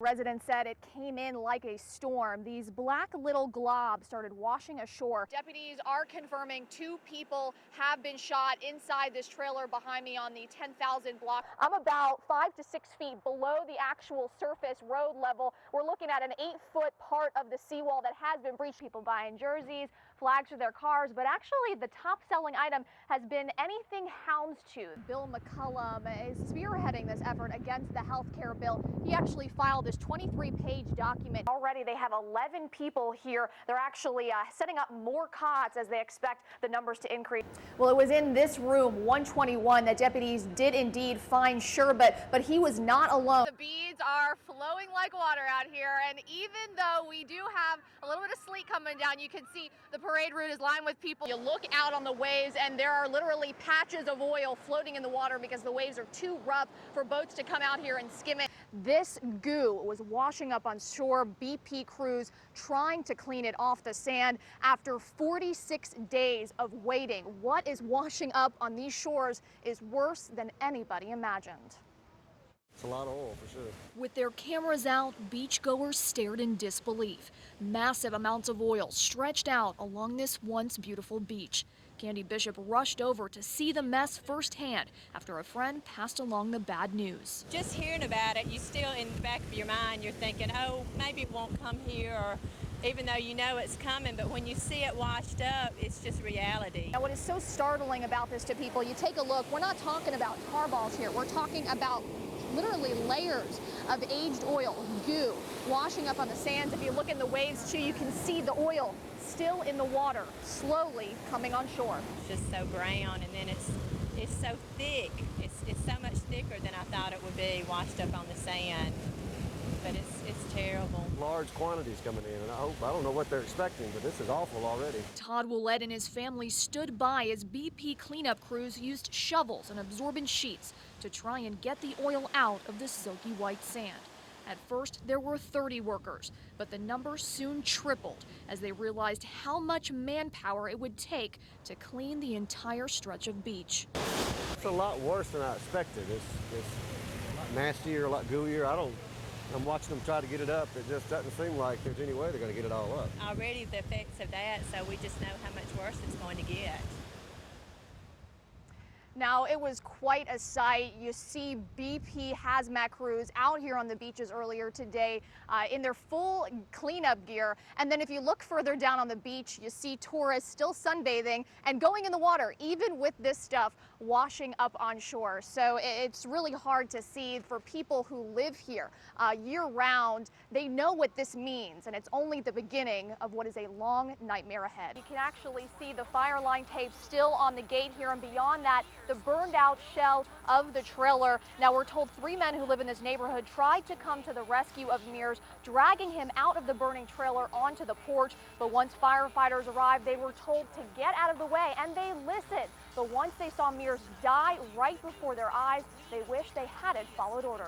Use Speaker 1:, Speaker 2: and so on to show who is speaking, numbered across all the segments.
Speaker 1: Residents said it came in like a storm. These black little globs started washing ashore. Deputies are confirming 2 people have been shot inside this trailer behind me on the 10,000 block. I'm about 5 to 6 feet below the actual surface road level. We're looking at an 8-foot part of the seawall that has been breached. People buying jerseys, flags for their cars, but actually the top selling item has been anything houndstooth. Bill McCullum is spearheading this effort against the health care bill. He actually filed this 23-page document. Already they have 11 people here. They're actually setting up more cots as they expect the numbers to increase. Well, it was in this room, 121, that deputies did indeed find Sherbet, but he was not alone. The beads are flowing like water out here, and even though we do have a little bit of sleet coming down, you can see the parade route is lined with people. You look out on the waves, and there are literally patches of oil floating in the water because the waves are too rough for boats to come out here and skim it. This goo was washing up on shore. BP crews trying to clean it off the sand after 46 days of waiting. What is washing up on these shores is worse than anybody imagined.
Speaker 2: It's a lot of oil for sure.
Speaker 3: With their cameras out, beachgoers stared in disbelief. Massive amounts of oil stretched out along this once beautiful beach. Candy Bishop rushed over to see the mess firsthand after a friend passed along the bad news.
Speaker 4: Just hearing about it, you still in the back of your mind, you're thinking, oh, maybe it won't come here, or even though you know it's coming, but when you see it washed up, it's just reality.
Speaker 1: Now, what is so startling about this to people, you take a look, we're not talking about tar balls here, we're talking about literally layers of aged oil, goo, washing up on the sands. If you look in the waves too, you can see the oil still in the water, slowly coming on shore.
Speaker 4: It's just so brown, and then it's so thick. It's so much thicker than I thought it would be washed up on the sand. But it's terrible.
Speaker 2: Large quantities coming in, and I don't know what they're expecting, but this is awful already.
Speaker 3: Todd Willett and his family stood by as BP cleanup crews used shovels and absorbent sheets to try and get the oil out of the silky white sand. At first, there were 30 workers, but the number soon tripled as they realized how much manpower it would take to clean the entire stretch of beach.
Speaker 2: It's a lot worse than I expected. It's nastier, a lot gooier. I'm watching them try to get it up. It just doesn't seem like there's any way they're going to get it all up.
Speaker 4: Already the effects of that, so we just know how much worse it's going to get.
Speaker 1: Now, it was quite a sight. You see BP hazmat crews out here on the beaches earlier today in their full cleanup gear. And then if you look further down on the beach, you see tourists still sunbathing and going in the water, even with this stuff washing up on shore. So it's really hard to see for people who live here year round. They know what this means, and it's only the beginning of what is a long nightmare ahead. You can actually see the fire line tape still on the gate here, and beyond that, the burned out shell of the trailer. Now, we're told 3 men who live in this neighborhood tried to come to the rescue of Mears, dragging him out of the burning trailer onto the porch. But once firefighters arrived, they were told to get out of the way, and they listened. But once they saw Mears die right before their eyes, they wished they hadn't followed orders.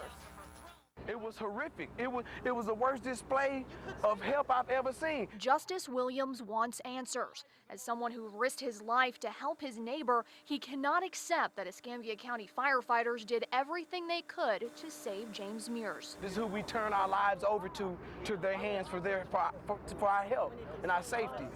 Speaker 5: It was horrific. It was the worst display of help I've ever seen.
Speaker 3: Justice Williams wants answers. As someone who risked his life to help his neighbor, he cannot accept that Escambia County firefighters did everything they could to save James Mears.
Speaker 5: This is who we turn our lives over to their hands for our help and our safety.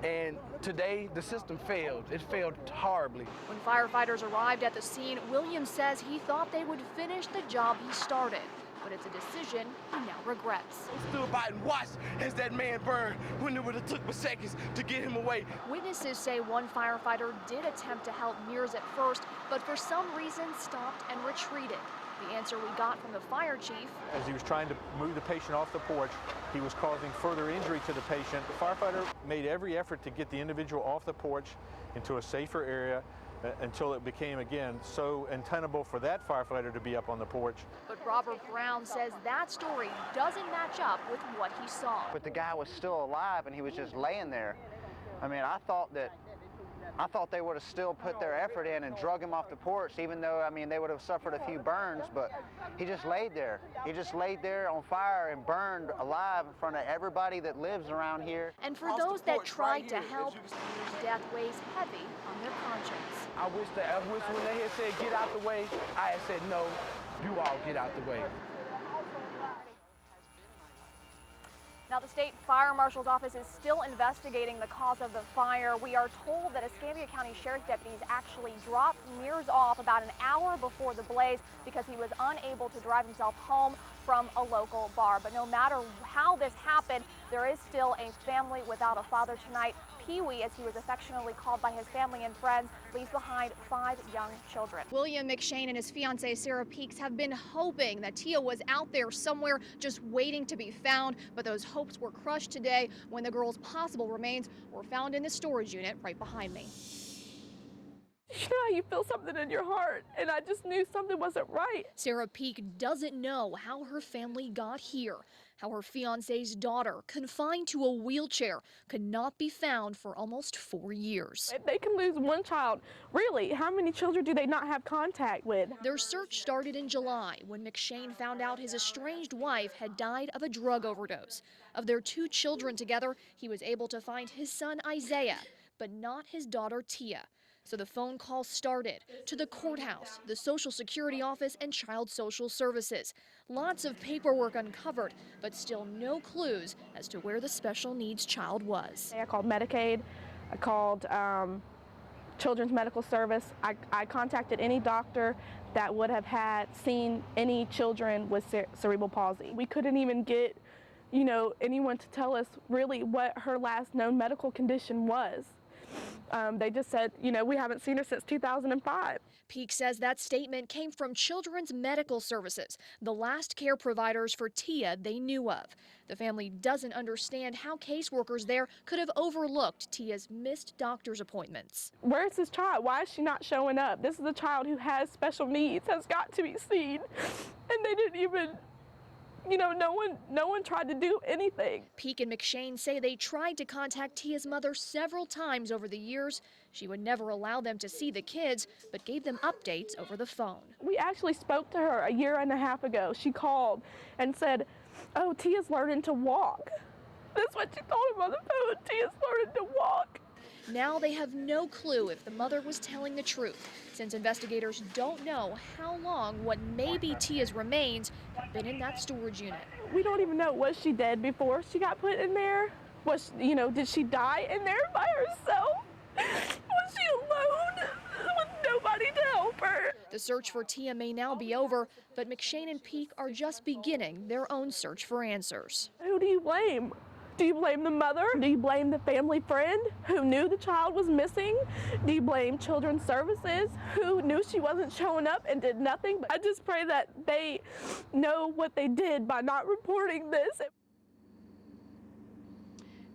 Speaker 5: And today, the system failed. It failed horribly.
Speaker 3: When firefighters arrived at the scene, Williams says he thought they would finish the job he started. But it's a decision he now regrets.
Speaker 5: I stood by and watched as that man burned when it would have took me seconds to get him away.
Speaker 3: Witnesses say one firefighter did attempt to help Mears at first, but for some reason stopped and retreated. The answer we got from the fire chief:
Speaker 6: as he was trying to move the patient off the porch, he was causing further injury to the patient. The firefighter made every effort to get the individual off the porch into a safer area until it became, again, so untenable for that firefighter to be up on the porch.
Speaker 3: But Robert Brown says that story doesn't match up with what he saw.
Speaker 7: But the guy was still alive and he was just laying there. I mean, I thought they would have still put their effort in and drug him off the porch, even though, I mean, they would have suffered a few burns, but he just laid there. He just laid there on fire and burned alive in front of everybody that lives around here.
Speaker 3: And for those that tried to help, death weighs heavy on their conscience.
Speaker 5: I wish when they had said get out the way, I had said no, you all get out the way.
Speaker 1: Now, the state fire marshal's office is still investigating the cause of the fire. We are told that Escambia County Sheriff's deputies actually dropped Mears off about an hour before the blaze because he was unable to drive himself home from a local bar. But no matter how this happened, there is still a family without a father tonight. Pee-wee, as he was affectionately called by his family and friends, leaves behind 5 young children. William McShane and his fiancée Sarah Peaks have been hoping that Tia was out there somewhere just waiting to be found, but those hopes were crushed today when the girl's possible remains were found in the storage unit right behind me.
Speaker 8: You know how you feel something in your heart, and I just knew something wasn't right.
Speaker 3: Sarah Peak doesn't know how her family got here, how her fiancé's daughter, confined to a wheelchair, could not be found for almost 4 years.
Speaker 8: If they can lose one child, really, how many children do they not have contact with?
Speaker 3: Their search started in July when McShane found out his estranged wife had died of a drug overdose. Of their 2 children together, he was able to find his son Isaiah, but not his daughter Tia. So the phone call started to the courthouse, the Social Security office, and Child Social Services. Lots of paperwork uncovered, but still no clues as to where the special needs child was.
Speaker 8: I called Medicaid, I called Children's Medical Service. I contacted any doctor that would have seen any children with cerebral palsy. We couldn't even get, anyone to tell us really what her last known medical condition was. They just said, we haven't seen her since 2005.
Speaker 3: Peak says that statement came from Children's Medical Services, the last care providers for Tia they knew of. The family doesn't understand how caseworkers there could have overlooked Tia's missed doctor's appointments.
Speaker 8: Where's this child? Why is she not showing up? This is a child who has special needs, has got to be seen. And they didn't even, no one tried to do anything.
Speaker 3: Peak and McShane say they tried to contact Tia's mother several times over the years. She would never allow them to see the kids, but gave them updates over the phone.
Speaker 8: We actually spoke to her a year and a half ago. She called and said, oh, Tia's learning to walk. That's what she told him on the phone. Tia's learning to walk.
Speaker 3: Now they have no clue if the mother was telling the truth, since investigators don't know how long what may be Tia's remains have been in that storage unit.
Speaker 8: We don't even know, was she dead before she got put in there? Did she die in there by herself? Was she alone with nobody to help her?
Speaker 3: The search for Tia may now be over, but McShane and Peak are just beginning their own search for answers.
Speaker 8: Who do you blame? Do you blame the mother? Do you blame the family friend who knew the child was missing? Do you blame Children's Services who knew she wasn't showing up and did nothing? I just pray that they know what they did by not reporting this.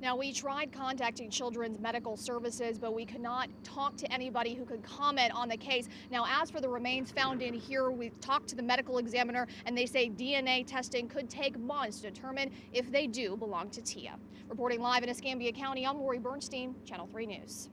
Speaker 1: Now, we tried contacting Children's Medical Services, but we could not talk to anybody who could comment on the case. Now, as for the remains found in here, we talked to the medical examiner, and they say DNA testing could take months to determine if they do belong to Tia. Reporting live in Escambia County, I'm Laurie Bernstein, Channel 3 News.